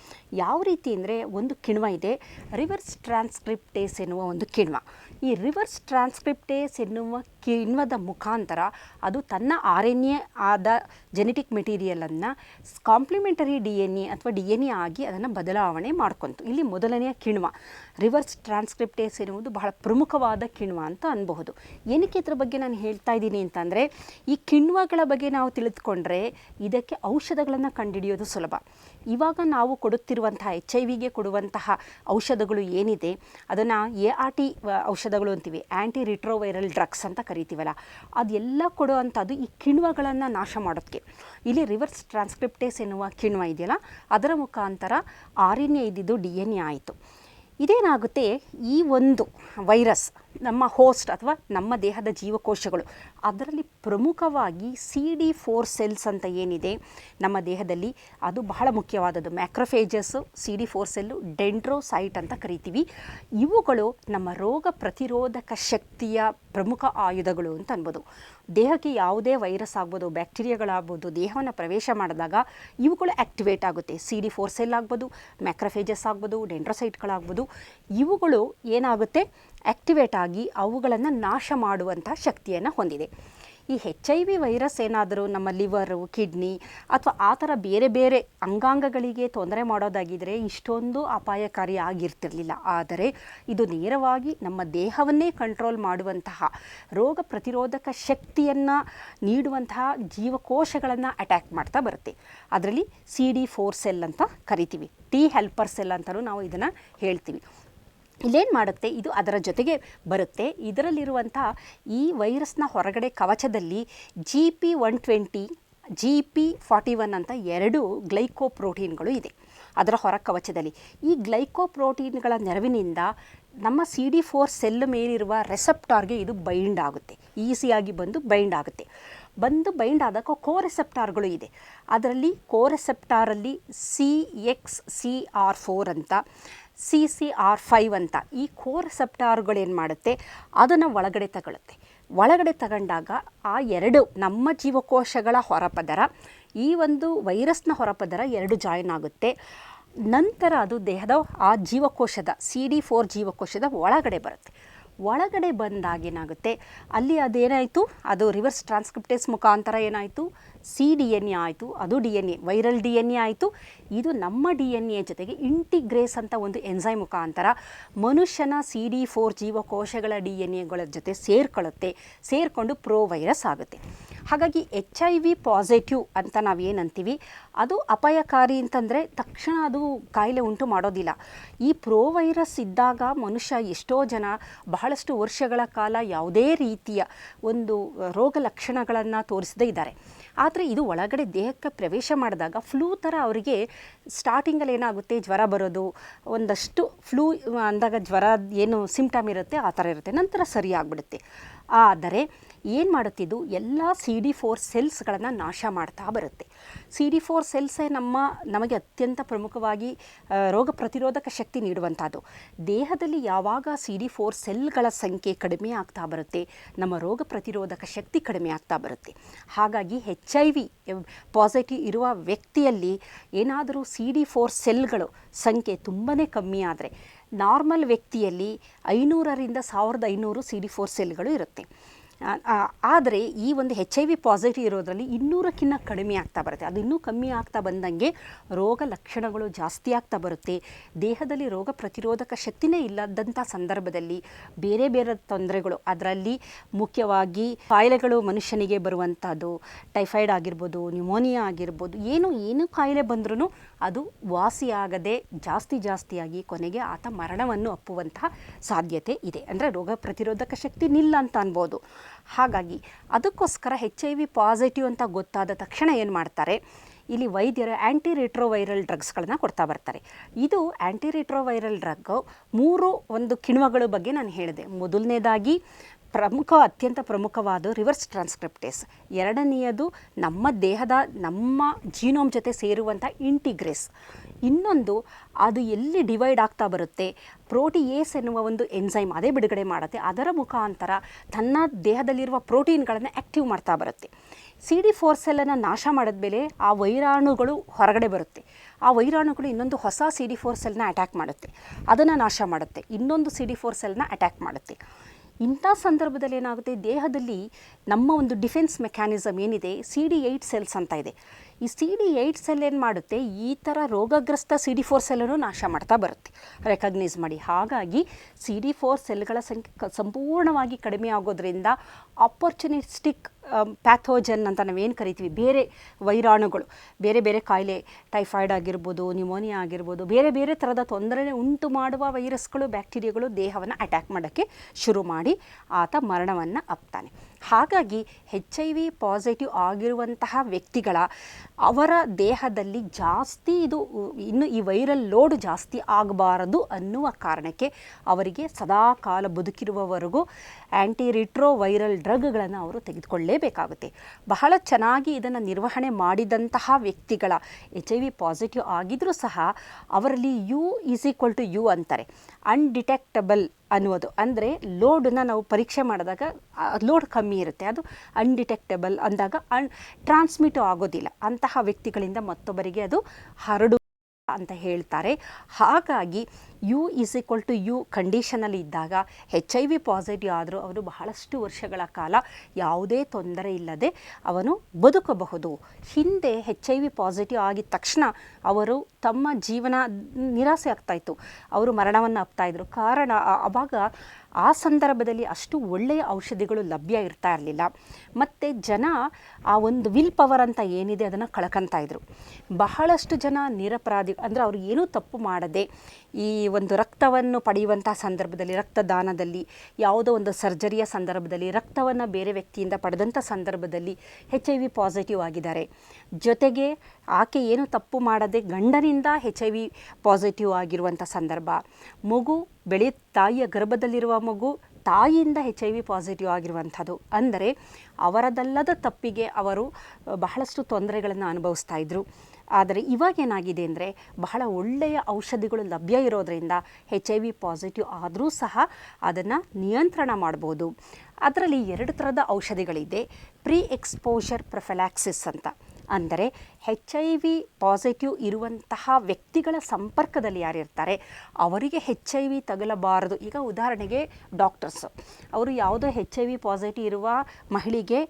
ಯಾವ ರೀತಿ ಅಂದರೆ, ಒಂದು ಕಿಣ್ವ ಇದೆ, ರಿವರ್ಸ್ ಟ್ರಾನ್ಸ್ಕ್ರಿಪ್ಟೇಸ್ ಎನ್ನುವ ಒಂದು ಕಿಣ್ವ. ಈ ರಿವರ್ಸ್ ಟ್ರಾನ್ಸ್ಕ್ರಿಪ್ಟೇಸ್ ಎನ್ನುವ ಕಿಣ್ವದ ಮುಖಾಂತರ ಅದು ತನ್ನ RNA ಆದ ಜೆನೆಟಿಕ್ ಮೆಟೀರಿಯಲನ್ನು ಕಾಂಪ್ಲಿಮೆಂಟರಿ DNA ಅಥವಾ DNA ಆಗಿ ಅದನ್ನು ಬದಲಾವಣೆ ಮಾಡ್ಕೊಂತು. ಇಲ್ಲಿ ಮೊದಲನೆಯ ಕಿಣ್ವ ರಿವರ್ಸ್ ಟ್ರಾನ್ಸ್ಕ್ರಿಪ್ಟೇಸ್ ಎನ್ನುವುದು ಬಹಳ ಪ್ರಮುಖವಾದ ಕಿಣ್ವ ಅಂತ ಅನ್ಬಹುದು. ಏನಕ್ಕೆ ಇದ್ರ ಬಗ್ಗೆ ನಾನು ಹೇಳ್ತಾ ಇದ್ದೀನಿ ಅಂತಂದರೆ, ಈ ಕಿಣ್ವಗಳ ಬಗ್ಗೆ ನಾವು ತಿಳಿದುಕೊಂಡ್ರೆ ಇದಕ್ಕೆ ಔಷಧಗಳನ್ನು ಕಂಡುಹಿಡಿಯೋದು ಸುಲಭ. ಇವಾಗ ನಾವು ಕೊಡುತ್ತಿರುವಂತಹ HIV-ಗೆ ಕೊಡುವಂತಹ ಔಷಧಗಳು ಏನಿದೆ, ಅದನ್ನು ART ಔಷಧಗಳು ಅಂತೀವಿ, ಆ್ಯಂಟಿ ರಿಟ್ರೋವೈರಲ್ ಡ್ರಗ್ಸ್ ಅಂತ ಕರಿತೀವಲ್ಲ, ಅದೆಲ್ಲ ಕೊಡುವಂಥದ್ದು ಈ ಕಿಣ್ವಗಳನ್ನು ನಾಶ ಮಾಡೋದಕ್ಕೆ. ಇಲ್ಲಿ ರಿವರ್ಸ್ ಟ್ರಾನ್ಸ್ಕ್ರಿಪ್ಟೇಸ್ ಎನ್ನುವ ಕಿಣ್ವ ಇದೆಯಲ್ಲ, ಅದರ ಮುಖಾಂತರ RNA ಇದ್ದಿದ್ದು DNA ಆಯಿತು. ಇದೇನಾಗುತ್ತೆ, ಈ ಒಂದು ವೈರಸ್ ನಮ್ಮ ಹೋಸ್ಟ್ ಅಥವಾ ನಮ್ಮ ದೇಹದ ಜೀವಕೋಶಗಳು, ಅದರಲ್ಲಿ ಪ್ರಮುಖವಾಗಿ CD4 ಸೆಲ್ಸ್ ಅಂತ ಏನಿದೆ ನಮ್ಮ ದೇಹದಲ್ಲಿ, ಅದು ಬಹಳ ಮುಖ್ಯವಾದದ್ದು. ಮ್ಯಾಕ್ರೋಫೇಜಸ್, CD4 ಸೆಲ್ಲು, ಡೆಂಡ್ರೋಸೈಟ್ ಅಂತ ಕರಿತೀವಿ. ಇವುಗಳು ನಮ್ಮ ರೋಗ ಪ್ರತಿರೋಧಕ ಶಕ್ತಿಯ ಪ್ರಮುಖ ಆಯುಧಗಳು ಅಂತ ಅನ್ಬೋದು. ದೇಹಕ್ಕೆ ಯಾವುದೇ ವೈರಸ್ ಆಗ್ಬೋದು, ಬ್ಯಾಕ್ಟೀರಿಯಾಗಳಾಗ್ಬೋದು, ದೇಹವನ್ನು ಪ್ರವೇಶ ಮಾಡಿದಾಗ ಇವುಗಳು ಆ್ಯಕ್ಟಿವೇಟ್ ಆಗುತ್ತೆ. CD4 ಸೆಲ್ ಆಗ್ಬೋದು, ಮ್ಯಾಕ್ರೋಫೇಜಸ್ ಆಗ್ಬೋದು, ಡೆಂಡ್ರೋಸೈಟ್ಗಳಾಗ್ಬೋದು. ಇವುಗಳು ಏನಾಗುತ್ತೆ, ಆ್ಯಕ್ಟಿವೇಟ್ ಆಗಿ ಅವುಗಳನ್ನು ನಾಶ ಮಾಡುವಂಥ ಶಕ್ತಿಯನ್ನು ಹೊಂದಿದೆ. ಈ HIV ವೈರಸ್ ಏನಾದರೂ ನಮ್ಮ ಲಿವರು, ಕಿಡ್ನಿ ಅಥವಾ ಆ ಥರ ಬೇರೆ ಬೇರೆ ಅಂಗಾಂಗಗಳಿಗೆ ತೊಂದರೆ ಮಾಡೋದಾಗಿದ್ದರೆ ಇಷ್ಟೊಂದು ಅಪಾಯಕಾರಿ ಆಗಿರ್ತಿರಲಿಲ್ಲ. ಆದರೆ ಇದು ನೇರವಾಗಿ ನಮ್ಮ ದೇಹವನ್ನೇ ಕಂಟ್ರೋಲ್ ಮಾಡುವಂತಹ, ರೋಗ ಪ್ರತಿರೋಧಕ ಶಕ್ತಿಯನ್ನು ನೀಡುವಂತಹ ಜೀವಕೋಶಗಳನ್ನು ಅಟ್ಯಾಕ್ ಮಾಡ್ತಾ ಬರುತ್ತೆ. ಅದರಲ್ಲಿ CD4 ಸೆಲ್ ಅಂತ ಕರಿತೀವಿ. T ಹೆಲ್ಪರ್ ಸೆಲ್ ಅಂತಲೂ ನಾವು ಇದನ್ನು ಹೇಳ್ತೀವಿ. ಇಲ್ಲೇನು ಮಾಡುತ್ತೆ, ಇದು ಅದರ ಜೊತೆಗೆ ಬರುತ್ತೆ. ಇದರಲ್ಲಿರುವಂಥ ಈ ವೈರಸ್ನ ಹೊರಗಡೆ ಕವಚದಲ್ಲಿ GP120, GP41 ಅಂತ 2 ಗ್ಲೈಕೋಪ್ರೋಟೀನ್ಗಳು ಇದೆ ಅದರ ಹೊರ ಕವಚದಲ್ಲಿ. ಈ ಗ್ಲೈಕೋಪ್ರೋಟೀನ್ಗಳ ನೆರವಿನಿಂದ ನಮ್ಮ CD4 ಸೆಲ್ ಮೇಲಿರುವ ರೆಸೆಪ್ಟಾರ್ಗೆ ಇದು ಬೈಂಡ್ ಆಗುತ್ತೆ, ಈಸಿಯಾಗಿ ಬಂದು ಬೈಂಡ್ ಆಗುತ್ತೆ. ಬೈಂಡ್ ಆದಾಗ ಕೋರೆಸೆಪ್ಟಾರ್ಗಳು ಇದೆ. ಅದರಲ್ಲಿ ಕೋರೆಸೆಪ್ಟಾರಲ್ಲಿ CXCR4 ಅಂತ, CCR5 ಅಂತ ಈ ಕೋರೆಸೆಪ್ಟಾರ್ಗಳೇನು ಮಾಡುತ್ತೆ, ಅದನ್ನು ಒಳಗಡೆ ತಗೊಂಡಾಗ ಆ 2 ನಮ್ಮ ಜೀವಕೋಶಗಳ ಹೊರಪದರ, ಈ ಒಂದು ವೈರಸ್ನ ಹೊರಪದರ 2 ಜಾಯಿನ್ ಆಗುತ್ತೆ. ನಂತರ ಅದು ದೇಹದ ಆ ಜೀವಕೋಶದ CD4 ಜೀವಕೋಶದ ಒಳಗಡೆ ಬಂದಾಗೇನಾಗುತ್ತೆ, ಅಲ್ಲಿ ಅದೇನಾಯಿತು, ಅದು ರಿವರ್ಸ್ ಟ್ರಾನ್ಸ್ಕ್ರಿಪ್ಟೇಸ್ ಮುಖಾಂತರ ಏನಾಯಿತು, cDNA ಆಯಿತು, ಅದು DNA, ವೈರಲ್ DNA ಆಯಿತು. ಇದು ನಮ್ಮ DNA ಜೊತೆಗೆ ಇಂಟಿಗ್ರೇಸ್ ಅಂತ ಒಂದು ಎನ್ಸೈಮ್ ಮುಖಾಂತರ ಮನುಷ್ಯನ CD4 ಜೀವಕೋಶಗಳ DNAಗಳ ಜೊತೆ ಸೇರಿಕೊಂಡು ಪ್ರೋ ವೈರಸ್ ಆಗುತ್ತೆ. ಹಾಗಾಗಿ HIV ಪಾಸಿಟಿವ್ ಅಂತ ನಾವೇನಂತೀವಿ, ಅದು ಅಪಾಯಕಾರಿ ಅಂತಂದರೆ ತಕ್ಷಣ ಅದು ಕಾಯಿಲೆ ಉಂಟು ಮಾಡೋದಿಲ್ಲ. ಈ ಪ್ರೋ ವೈರಸ್ ಇದ್ದಾಗ ಮನುಷ್ಯ ಎಷ್ಟೋ ಜನ ಬಹಳಷ್ಟು ವರ್ಷಗಳ ಕಾಲ ಯಾವುದೇ ರೀತಿಯ ಒಂದು ರೋಗ ಲಕ್ಷಣಗಳನ್ನು ತೋರಿಸದೇ ಇದ್ದಾರೆ. ಆದರೆ ಇದು ಒಳಗಡೆ ದೇಹಕ್ಕೆ ಪ್ರವೇಶ ಮಾಡಿದಾಗ ಫ್ಲೂ ಥರ ಅವರಿಗೆ ಸ್ಟಾರ್ಟಿಂಗಲ್ಲಿ ಏನಾಗುತ್ತೆ, ಜ್ವರ ಬರೋದು, ಒಂದಷ್ಟು ಫ್ಲೂ ಅಂದಾಗ ಜ್ವರ ಏನು ಸಿಂಪ್ಟಮ್ ಇರುತ್ತೆ ಆ ಥರ ಇರುತ್ತೆ, ನಂತರ ಸರಿಯಾಗ್ಬಿಡುತ್ತೆ. ಆದರೆ ಏನು ಮಾಡುತ್ತಿದ್ದು, ಎಲ್ಲ CD4 ಸೆಲ್ಸ್ಗಳನ್ನು ನಾಶ ಮಾಡ್ತಾ ಬರುತ್ತೆ. CD4 ಸೆಲ್ಸೇ ನಮಗೆ ಅತ್ಯಂತ ಪ್ರಮುಖವಾಗಿ ರೋಗ ಪ್ರತಿರೋಧಕ ಶಕ್ತಿ ನೀಡುವಂಥದ್ದು. ದೇಹದಲ್ಲಿ ಯಾವಾಗ CD4 ಸೆಲ್ಗಳ ಸಂಖ್ಯೆ ಕಡಿಮೆ ಆಗ್ತಾ ಬರುತ್ತೆ, ನಮ್ಮ ರೋಗ ಪ್ರತಿರೋಧಕ ಶಕ್ತಿ ಕಡಿಮೆ ಆಗ್ತಾ ಬರುತ್ತೆ. ಹಾಗಾಗಿ HIV ಪಾಸಿಟಿವ್ ಇರುವ ವ್ಯಕ್ತಿಯಲ್ಲಿ ಏನಾದರೂ CD4 ಸೆಲ್ಗಳು ಸಂಖ್ಯೆ ತುಂಬಾ ಕಮ್ಮಿ ಆದರೆ, ನಾರ್ಮಲ್ ವ್ಯಕ್ತಿಯಲ್ಲಿ 500ರಿಂದ 1500 CD4 ಸೆಲ್ಗಳು ಇರುತ್ತೆ. ಆದರೆ ಈ ಒಂದು HIV ಪಾಸಿಟಿವ್ ಇರೋದರಲ್ಲಿ 200ಕ್ಕಿಂತ ಕಡಿಮೆ ಆಗ್ತಾ ಬರುತ್ತೆ. ಅದು ಇನ್ನೂ ಕಮ್ಮಿ ಆಗ್ತಾ ಬಂದಂಗೆ ರೋಗ ಲಕ್ಷಣಗಳು ಜಾಸ್ತಿ ಆಗ್ತಾ ಬರುತ್ತೆ. ದೇಹದಲ್ಲಿ ರೋಗ ಪ್ರತಿರೋಧಕ ಶಕ್ತಿನೇ ಇಲ್ಲದಂಥ ಸಂದರ್ಭದಲ್ಲಿ ಬೇರೆ ಬೇರೆ ತೊಂದರೆಗಳು, ಅದರಲ್ಲಿ ಮುಖ್ಯವಾಗಿ ಕಾಯಿಲೆಗಳು ಮನುಷ್ಯನಿಗೆ ಬರುವಂಥದ್ದು, ಟೈಫಾಯ್ಡ್ ಆಗಿರ್ಬೋದು, ನ್ಯೂಮೋನಿಯಾ ಆಗಿರ್ಬೋದು, ಏನು ಕಾಯಿಲೆ ಬಂದ್ರೂ ಅದು ವಾಸಿಯಾಗದೆ ಜಾಸ್ತಿಯಾಗಿ ಕೊನೆಗೆ ಆತ ಮರಣವನ್ನು ಅಪ್ಪುವಂತಹ ಸಾಧ್ಯತೆ ಇದೆ. ಅಂದರೆ ರೋಗ ಪ್ರತಿರೋಧಕ ಶಕ್ತಿ ನಿಲ್ಲ ಅಂತ ಅನ್ಬೋದು. ಹಾಗಾಗಿ ಅದಕ್ಕೋಸ್ಕರ HIV ಪಾಸಿಟಿವ್ ಅಂತ ಗೊತ್ತಾದ ತಕ್ಷಣ ಏನು ಮಾಡ್ತಾರೆ, ಇಲ್ಲಿ ವೈದ್ಯರು ಆ್ಯಂಟಿ ರಿಟ್ರೋವೈರಲ್ ಡ್ರಗ್ಸ್ಗಳನ್ನು ಕೊಡ್ತಾ ಬರ್ತಾರೆ. ಇದು ಆ್ಯಂಟಿ ರಿಟ್ರೋವೈರಲ್ ಡ್ರಗ್ 3 ಒಂದು ಕಿಣ್ವಗಳ ಬಗ್ಗೆ ನಾನು ಹೇಳಿದೆ. ಮೊದಲನೇದಾಗಿ ಅತ್ಯಂತ ಪ್ರಮುಖವಾದ ರಿವರ್ಸ್ ಟ್ರಾನ್ಸ್ಕ್ರಿಪ್ಟೇಸ್, ಎರಡನೆಯದು ನಮ್ಮ ದೇಹದ ನಮ್ಮ ಜೀನೋಮ್ ಜೊತೆ ಸೇರುವಂಥ ಇಂಟಿಗ್ರೇಸ್, ಇನ್ನೊಂದು ಅದು ಎಲ್ಲಿ ಡಿವೈಡ್ ಆಗ್ತಾ ಬರುತ್ತೆ, ಪ್ರೋಟಿಯೇಸ್ ಎನ್ನುವ ಒಂದು ಎನ್ಸೈಮ್ ಅದೇ ಬಿಡುಗಡೆ ಮಾಡುತ್ತೆ. ಅದರ ಮುಖಾಂತರ ತನ್ನ ದೇಹದಲ್ಲಿರುವ ಪ್ರೋಟೀನ್ಗಳನ್ನು ಆ್ಯಕ್ಟಿವ್ ಮಾಡ್ತಾ ಬರುತ್ತೆ. CD4 ಸೆಲ್ಲನ್ನು ನಾಶ ಮಾಡಿದ್ಮೇಲೆ ಆ ವೈರಾಣುಗಳು ಹೊರಗಡೆ ಬರುತ್ತೆ. ಆ ವೈರಾಣುಗಳು ಇನ್ನೊಂದು ಹೊಸ CD4 ಸೆಲ್ನ ಅಟ್ಯಾಕ್ ಮಾಡುತ್ತೆ, ಅದನ್ನು ನಾಶ ಮಾಡುತ್ತೆ, ಇನ್ನೊಂದು CD4 ಸೆಲ್ನ ಅಟ್ಯಾಕ್ ಮಾಡುತ್ತೆ. ಇಂಥ ಸಂದರ್ಭದಲ್ಲಿ ಏನಾಗುತ್ತೆ, ದೇಹದಲ್ಲಿ ನಮ್ಮ ಒಂದು ಡಿಫೆನ್ಸ್ ಮೆಕ್ಯಾನಿಸಮ್ ಏನಿದೆ, CD8 ಸೆಲ್ಸ್ ಅಂತ ಇದೆ. ಈ CD8 ಸೆಲ್ ಏನು ಮಾಡುತ್ತೆ, ಈ ಥರ ರೋಗಗ್ರಸ್ತ CD4 ಸೆಲ್ಲನ್ನು ನಾಶ ಮಾಡ್ತಾ ಬರುತ್ತೆ, ರೆಕಗ್ನೈಸ್ ಮಾಡಿ. ಹಾಗಾಗಿ CD4 ಸೆಲ್ಗಳ ಸಂಖ್ಯೆ ಸಂಪೂರ್ಣವಾಗಿ ಕಡಿಮೆ ಆಗೋದ್ರಿಂದ ಆಪರ್ಚುನಿಸ್ಟಿಕ್ ಪ್ಯಾಥೋಜನ್ ಅಂತ ನಾವೇನು ಕರಿತೀವಿ, ಬೇರೆ ವೈರಾಣುಗಳು, ಬೇರೆ ಬೇರೆ ಕಾಯಿಲೆ, ಟೈಫಾಯ್ಡ್ ಆಗಿರ್ಬೋದು, ನ್ಯೂಮೋನಿಯಾ ಆಗಿರ್ಬೋದು, ಬೇರೆ ಬೇರೆ ಥರದ ತೊಂದರೆ ಉಂಟು ಮಾಡುವ ವೈರಸ್ಗಳು, ಬ್ಯಾಕ್ಟೀರಿಯಾಗಳು ದೇಹವನ್ನು ಅಟ್ಯಾಕ್ ಮಾಡೋಕ್ಕೆ ಶುರು ಮಾಡಿ ಆತ ಮರಣವನ್ನು ಅಪ್ತಾನೆ. ಹಾಗಾಗಿ HIV ಪಾಸಿಟಿವ್ ಆಗಿರುವಂತಹ ವ್ಯಕ್ತಿಗಳ ಅವರ ದೇಹದಲ್ಲಿ ಜಾಸ್ತಿ ಇನ್ನು ಈ ವೈರಲ್ ಲೋಡ್ ಜಾಸ್ತಿ ಆಗಬಾರದು ಅನ್ನುವ ಕಾರಣಕ್ಕೆ ಅವರಿಗೆ ಸದಾ ಕಾಲ ಬದುಕಿರುವವರೆಗೂ ಆ್ಯಂಟಿ ರಿಟ್ರೋ ವೈರಲ್ ಡ್ರಗ್ಗಳನ್ನು ಅವರು ತೆಗೆದುಕೊಳ್ಳಲೇಬೇಕಾಗುತ್ತೆ. ಬಹಳ ಚೆನ್ನಾಗಿ ಇದನ್ನು ನಿರ್ವಹಣೆ ಮಾಡಿದಂತಹ ವ್ಯಕ್ತಿಗಳ HIV ಪಾಸಿಟಿವ್ ಆಗಿದ್ರೂ ಸಹ ಅವರಲ್ಲಿ U ಅಂತಾರೆ, ಅನ್ಡಿಟೆಕ್ಟಬಲ್ ಅನ್ನುವುದು. ಅಂದರೆ ಲೋಡನ್ನ ನಾವು ಪರೀಕ್ಷೆ ಮಾಡಿದಾಗ ಲೋಡ್ ಕಮ್ಮಿ ಇರುತ್ತೆ, ಅದು ಅನ್ಡಿಟೆಕ್ಟಬಲ್ ಅಂದಾಗ ಟ್ರಾನ್ಸ್ಮಿಟ್ ಆಗೋದಿಲ್ಲ. ಅಂತಹ ವ್ಯಕ್ತಿಗಳಿಂದ ಮತ್ತೊಬ್ಬರಿಗೆ ಅದು ಹರಡು ಅಂತ ಹೇಳ್ತಾರೆ. ಹಾಗಾಗಿ U ಕಂಡೀಷನಲ್ಲಿ ಇದ್ದಾಗ HIV ಪಾಸಿಟಿವ್ ಆದರೂ ಅವರು ಬಹಳಷ್ಟು ವರ್ಷಗಳ ಕಾಲ ಯಾವುದೇ ತೊಂದರೆ ಇಲ್ಲದೆ ಅವನು ಬದುಕಬಹುದು. ಹಿಂದೆ HIV ಪಾಸಿಟಿವ್ ಆಗಿದ ತಕ್ಷಣ ಅವರು ತಮ್ಮ ಜೀವನ ನಿರಾಸೆ ಆಗ್ತಾಯಿತ್ತು, ಅವರು ಮರಣವನ್ನು ಅಪ್ತಾಯಿದ್ರು. ಕಾರಣ ಆವಾಗ ಆ ಸಂದರ್ಭದಲ್ಲಿ ಅಷ್ಟು ಒಳ್ಳೆಯ ಔಷಧಿಗಳು ಲಭ್ಯ ಇರ್ತಾ ಇರಲಿಲ್ಲ. ಮತ್ತು ಜನ ಆ ಒಂದು ವಿಲ್ ಪವರ್ ಅಂತ ಏನಿದೆ ಅದನ್ನು ಕಳ್ಕೊತಾ ಇದ್ರು. ಬಹಳಷ್ಟು ಜನ ನಿರಪರಾಧಿ, ಅಂದರೆ ಅವರು ಏನೂ ತಪ್ಪು ಮಾಡದೆ ಈ ಒಂದು ರಕ್ತವನ್ನು ಪಡೆಯುವಂಥ ಸಂದರ್ಭದಲ್ಲಿ, ರಕ್ತದಾನದಲ್ಲಿ, ಯಾವುದೋ ಒಂದು ಸರ್ಜರಿಯ ಸಂದರ್ಭದಲ್ಲಿ ರಕ್ತವನ್ನು ಬೇರೆ ವ್ಯಕ್ತಿಯಿಂದ ಪಡೆದಂಥ ಸಂದರ್ಭದಲ್ಲಿ HIV ಪಾಸಿಟಿವ್ ಆಗಿದ್ದಾರೆ. ಜೊತೆಗೆ ಆಕೆ ಏನು ತಪ್ಪು ಮಾಡದೆ ಗಂಡನಿಂದ HIV ಪಾಸಿಟಿವ್ ಆಗಿರುವಂಥ ಸಂದರ್ಭ, ಮಗು ತಾಯಿಯ ಗರ್ಭದಲ್ಲಿರುವ ಮಗು ತಾಯಿಯಿಂದ HIV ಪಾಸಿಟಿವ್ ಆಗಿರುವಂಥದ್ದು. ಅಂದರೆ ಅವರದಲ್ಲದ ತಪ್ಪಿಗೆ ಅವರು ಬಹಳಷ್ಟು ತೊಂದರೆಗಳನ್ನು ಅನುಭವಿಸ್ತಾ ಇದ್ದರು. ಆದರೆ ಇವಾಗೇನಾಗಿದೆ ಅಂದರೆ ಬಹಳ ಒಳ್ಳೆಯ ಔಷಧಿಗಳು ಲಭ್ಯ ಇರೋದರಿಂದ HIV ಪಾಸಿಟಿವ್ ಆದರೂ ಸಹ ಅದನ್ನು ನಿಯಂತ್ರಣ ಮಾಡ್ಬೋದು. ಅದರಲ್ಲಿ 2 ಥರದ ಔಷಧಿಗಳಿದೆ. ಪ್ರೀ ಎಕ್ಸ್ಪೋಷರ್ ಪ್ರೊಫಿಲಾಕ್ಸಿಸ್ ಅಂತ. ಅಂದರೆ HIV ಪಾಸಿಟಿವ್ ಇರುವಂತಹ ವ್ಯಕ್ತಿಗಳ ಸಂಪರ್ಕದಲ್ಲಿ ಯಾರಿರ್ತಾರೆ ಅವರಿಗೆ HIV ತಗಲಬಾರದು. ಈಗ ಉದಾಹರಣೆಗೆ ಡಾಕ್ಟರ್ಸ್ ಅವರು ಯಾವುದೋ HIV ಪಾಸಿಟಿವ್ ಇರುವ ಮಹಿಳೆಗೆ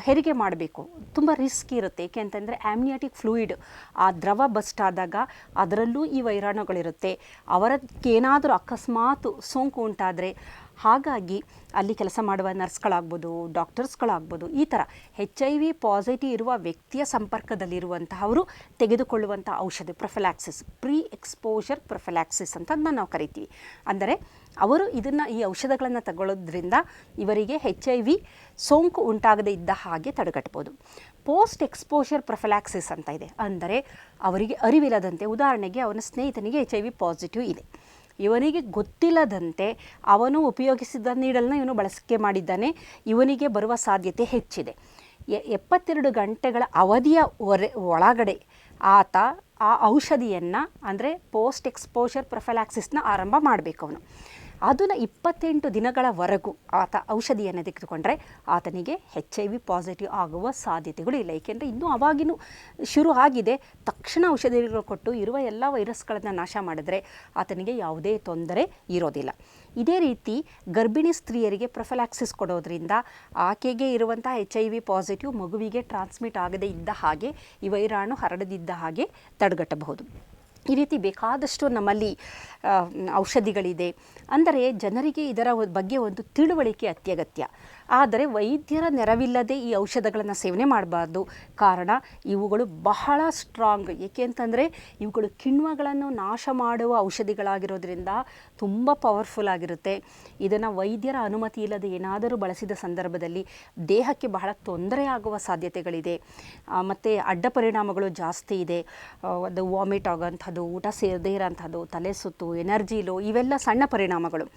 ಹೆರಿಗೆ ಮಾಡಬೇಕು, ತುಂಬ ರಿಸ್ಕ್ ಇರುತ್ತೆ. ಏಕೆ ಅಂತಂದರೆ ಆಮ್ನಿಯಾಟಿಕ್ ಫ್ಲೂಯಿಡ್, ಆ ದ್ರವ ಬಸ್ಟ್ ಆದಾಗ ಅದರಲ್ಲೂ ಈ ವೈರಾಣುಗಳಿರುತ್ತೆ. ಅವರಕ್ಕೇನಾದರೂ ಅಕಸ್ಮಾತ್ ಸೋಂಕು ಉಂಟಾದರೆ, ಹಾಗಾಗಿ ಅಲ್ಲಿ ಕೆಲಸ ಮಾಡುವ ನರ್ಸ್ಗಳಾಗ್ಬೋದು, ಡಾಕ್ಟರ್ಸ್ಗಳಾಗ್ಬೋದು, ಈ ಥರ HIV ಪಾಸಿಟಿವ್ ಇರುವ ವ್ಯಕ್ತಿಯ ಸಂಪರ್ಕದಲ್ಲಿರುವಂತಹವರು ತೆಗೆದುಕೊಳ್ಳುವಂಥ ಔಷಧಿ ಪ್ರೊಫಿಲಾಕ್ಸಿಸ್, ಪ್ರೀ ಎಕ್ಸ್ಪೋಷರ್ ಪ್ರೊಫಿಲಾಕ್ಸಿಸ್ ಅಂತ ನಾವು ಕರಿತೀವಿ. ಅಂದರೆ ಅವರು ಈ ಔಷಧಗಳನ್ನು ತಗೊಳ್ಳೋದ್ರಿಂದ ಇವರಿಗೆ HIV ಸೋಂಕು ಉಂಟಾಗದೇ ಇದ್ದ ಹಾಗೆ ತಡೆಗಟ್ಬೋದು. ಪೋಸ್ಟ್ ಎಕ್ಸ್ಪೋಷರ್ ಪ್ರೊಫಿಲಾಕ್ಸಿಸ್ ಅಂತ ಇದೆ. ಅಂದರೆ ಅವರಿಗೆ ಅರಿವಿಲ್ಲದಂತೆ, ಉದಾಹರಣೆಗೆ ಅವನ ಸ್ನೇಹಿತನಿಗೆ HIV ಪಾಸಿಟಿವ್ ಇದೆ, ಇವನಿಗೆ ಗೊತ್ತಿಲ್ಲದಂತೆ ಅವನು ಉಪಯೋಗಿಸಿದ ನೀಡಲ್ನ ಇವನು ಬಳಕೆ ಮಾಡಿದ್ದಾನೆ, ಇವನಿಗೆ ಬರುವ ಸಾಧ್ಯತೆ ಹೆಚ್ಚಿದೆ. 72 ಗಂಟೆಗಳ ಅವಧಿಯ ಒಳಗಡೆ ಆತ ಆ ಔಷಧಿಯನ್ನು, ಅಂದರೆ ಪೋಸ್ಟ್ ಎಕ್ಸ್ಪೋಷರ್ ಪ್ರೊಫಿಲಾಕ್ಸಿಸ್ನ ಆರಂಭ ಮಾಡಬೇಕು. ಅವನು ಅದನ್ನು 28 ದಿನಗಳವರೆಗೂ ಆತ ಔಷಧಿಯನ್ನು ತೆಗೆದುಕೊಂಡ್ರೆ ಆತನಿಗೆ HIV ಪಾಸಿಟಿವ್ ಆಗುವ ಸಾಧ್ಯತೆಗಳು ಇಲ್ಲ. ಏಕೆಂದರೆ ಇನ್ನೂ ಅವಾಗಿನೂ ಶುರು ಆಗಿದೆ, ತಕ್ಷಣ ಔಷಧಿಗಳು ಕೊಟ್ಟು ಇರುವ ಎಲ್ಲ ವೈರಸ್ಗಳನ್ನು ನಾಶ ಮಾಡಿದ್ರೆ ಆತನಿಗೆ ಯಾವುದೇ ತೊಂದರೆ ಇರೋದಿಲ್ಲ. ಇದೇ ರೀತಿ ಗರ್ಭಿಣಿ ಸ್ತ್ರೀಯರಿಗೆ ಪ್ರೊಫಿಲಾಕ್ಸಿಸ್ ಕೊಡೋದ್ರಿಂದ ಆಕೆಗೆ ಇರುವಂಥ HIV ಪಾಸಿಟಿವ್ ಮಗುವಿಗೆ ಟ್ರಾನ್ಸ್ಮಿಟ್ ಆಗದೇ ಇದ್ದ ಹಾಗೆ, ಈ ವೈರಾಣು ಹರಡದಿದ್ದ ಹಾಗೆ ತಡೆಗಟ್ಟಬಹುದು. ಈ ರೀತಿ ಬೇಕಾದಷ್ಟು ನಮ್ಮಲ್ಲಿ ಔಷಧಿಗಳಿದೆ. ಅಂದರೆ ಜನರಿಗೆ ಇದರ ಬಗ್ಗೆ ಒಂದು ತಿಳುವಳಿಕೆ ಅತ್ಯಗತ್ಯ. ಆದರೆ ವೈದ್ಯರ ನೆರವಿಲ್ಲದೆ ಈ ಔಷಧಗಳನ್ನು ಸೇವನೆ ಮಾಡಬಾರ್ದು. ಕಾರಣ ಇವುಗಳು ಬಹಳ ಸ್ಟ್ರಾಂಗ್. ಏಕೆ ಅಂತಂದರೆ ಇವುಗಳು ಕಿಣ್ವಗಳನ್ನು ನಾಶ ಮಾಡುವ ಔಷಧಿಗಳಾಗಿರೋದ್ರಿಂದ ತುಂಬ ಪವರ್ಫುಲ್ ಆಗಿರುತ್ತೆ. ಇದನ್ನು ವೈದ್ಯರ ಅನುಮತಿ ಇಲ್ಲದೆ ಏನಾದರೂ ಬಳಸಿದ ಸಂದರ್ಭದಲ್ಲಿ ದೇಹಕ್ಕೆ ಬಹಳ ತೊಂದರೆ ಆಗುವ ಸಾಧ್ಯತೆಗಳಿದೆ. ಮತ್ತು ಅಡ್ಡ ಪರಿಣಾಮಗಳು ಜಾಸ್ತಿ ಇದೆ. ಅದು ವಾಮಿಟ್ ಆಗೋಂಥದ್ದು, ಊಟ ಸೇರದೇ ಇರೋಂಥದ್ದು, ತಲೆ ಸುತ್ತು, ಎನರ್ಜಿ ಲೋ, ಇವೆಲ್ಲ ಸಣ್ಣ ಪರಿಣಾಮಗಳು.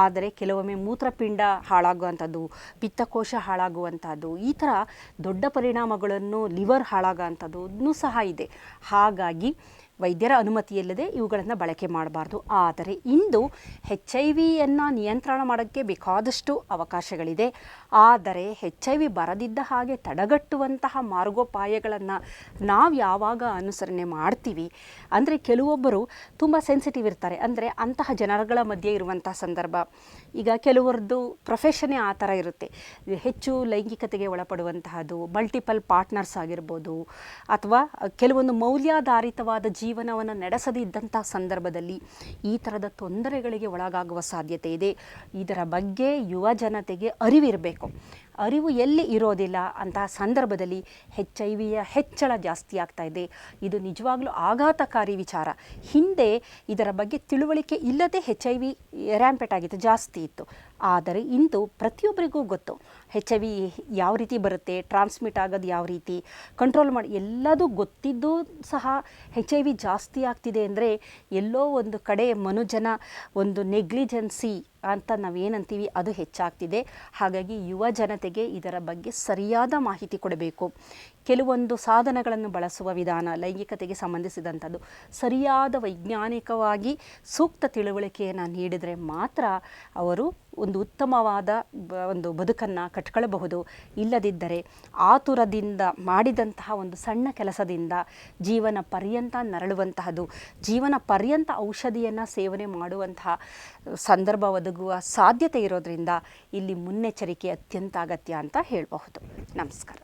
ಆದರೆ ಕೆಲವೊಮ್ಮೆ ಮೂತ್ರಪಿಂಡ ಹಾಳಾಗುವಂಥದ್ದು, ಪಿತ್ತಕೋಶ ಹಾಳಾಗುವಂಥದ್ದು, ಈ ಥರ ದೊಡ್ಡ ಪರಿಣಾಮಗಳನ್ನು, ಲಿವರ್ ಹಾಳಾಗೋಂಥದ್ದು ಸಹ ಇದೆ. ಹಾಗಾಗಿ ವೈದ್ಯರ ಅನುಮತಿಯಿಲ್ಲದೆ ಇವುಗಳನ್ನು ಬಳಕೆ ಮಾಡಬಾರ್ದು. ಆದರೆ ಇಂದು HIV ನಿಯಂತ್ರಣ ಮಾಡೋಕ್ಕೆ ಬೇಕಾದಷ್ಟು ಅವಕಾಶಗಳಿದೆ. ಆದರೆ HIV ಬರದಿದ್ದ ಹಾಗೆ ತಡೆಗಟ್ಟುವಂತಹ ಮಾರ್ಗೋಪಾಯಗಳನ್ನು ನಾವು ಯಾವಾಗ ಅನುಸರಣೆ ಮಾಡ್ತೀವಿ, ಅಂದರೆ ಕೆಲವೊಬ್ಬರು ತುಂಬ ಸೆನ್ಸಿಟಿವ್ ಇರ್ತಾರೆ. ಅಂದರೆ ಅಂತಹ ಜನಗಳ ಮಧ್ಯೆ ಇರುವಂಥ ಸಂದರ್ಭ, ಈಗ ಕೆಲವರದ್ದು ಪ್ರೊಫೆಷನ್ನೇ ಆ ಥರ ಇರುತ್ತೆ, ಹೆಚ್ಚು ಲೈಂಗಿಕತೆಗೆ ಒಳಪಡುವಂತಹದ್ದು, ಮಲ್ಟಿಪಲ್ ಪಾರ್ಟ್ನರ್ಸ್ ಆಗಿರ್ಬೋದು, ಅಥವಾ ಕೆಲವೊಂದು ಮೌಲ್ಯಾಧಾರಿತವಾದ ಜೀವನವನ್ನು ನಡೆಸದಿದ್ದಂಥ ಸಂದರ್ಭದಲ್ಲಿ ಈ ಥರದ ತೊಂದರೆಗಳಿಗೆ ಒಳಗಾಗುವ ಸಾಧ್ಯತೆ ಇದೆ. ಇದರ ಬಗ್ಗೆ ಯುವ ಜನತೆಗೆ ಅರಿವಿರಬೇಕು. ಅರಿವು ಎಲ್ಲಿ ಇರೋದಿಲ್ಲ ಅಂತಹ ಸಂದರ್ಭದಲ್ಲಿ HIV ಹೆಚ್ಚಳ ಜಾಸ್ತಿ ಆಗ್ತಾ ಇದೆ. ಇದು ನಿಜವಾಗ್ಲೂ ಆಘಾತಕಾರಿ ವಿಚಾರ. ಹಿಂದೆ ಇದರ ಬಗ್ಗೆ ತಿಳುವಳಿಕೆ ಇಲ್ಲದೆ HIV ರ್ಯಾಂಪೆಟ್ ಆಗಿತ್ತು, ಜಾಸ್ತಿ ಇತ್ತು. ಆದರೆ ಇಂದು ಪ್ರತಿಯೊಬ್ಬರಿಗೂ ಗೊತ್ತು HIV ಯಾವ ರೀತಿ ಬರುತ್ತೆ, ಟ್ರಾನ್ಸ್ಮಿಟ್ ಆಗೋದು ಯಾವ ರೀತಿ, ಕಂಟ್ರೋಲ್ ಮಾಡಿ ಎಲ್ಲದೂ ಗೊತ್ತಿದ್ದೂ ಸಹ HIV ಜಾಸ್ತಿ ಆಗ್ತಿದೆ ಅಂದರೆ ಎಲ್ಲೋ ಒಂದು ಕಡೆ ಮನುಜನ ಒಂದು ನೆಗ್ಲಿಜೆನ್ಸಿ ಅಂತ ನಾವೇನಂತೀವಿ ಅದು ಹೆಚ್ಚಾಗ್ತಿದೆ. ಹಾಗಾಗಿ ಯುವ ಜನತೆಗೆ ಇದರ ಬಗ್ಗೆ ಸರಿಯಾದ ಮಾಹಿತಿ ಕೊಡಬೇಕು. ಕೆಲವೊಂದು ಸಾಧನಗಳನ್ನು ಬಳಸುವ ವಿಧಾನ, ಲೈಂಗಿಕತೆಗೆ ಸಂಬಂಧಿಸಿದಂಥದ್ದು ಸರಿಯಾದ ವೈಜ್ಞಾನಿಕವಾಗಿ ಸೂಕ್ತ ತಿಳುವಳಿಕೆಯನ್ನು ನೀಡಿದರೆ ಮಾತ್ರ ಅವರು ಒಂದು ಉತ್ತಮವಾದ ಒಂದು ಬದುಕನ್ನು ಕಟ್ಕೊಳ್ಳಬಹುದು. ಇಲ್ಲದಿದ್ದರೆ ಆತುರದಿಂದ ಮಾಡಿದಂತಹ ಒಂದು ಸಣ್ಣ ಕೆಲಸದಿಂದ ಜೀವನ ಪರ್ಯಂತ ನರಳುವಂತಹದ್ದು, ಜೀವನ ಪರ್ಯಂತ ಔಷಧಿಯನ್ನು ಸೇವನೆ ಮಾಡುವಂತಹ ಸಂದರ್ಭ ಒದಗುವ ಸಾಧ್ಯತೆ ಇರೋದರಿಂದ ಇಲ್ಲಿ ಮುನ್ನೆಚ್ಚರಿಕೆ ಅತ್ಯಂತ ಅಗತ್ಯ ಅಂತ ಹೇಳಬಹುದು. ನಮಸ್ಕಾರ.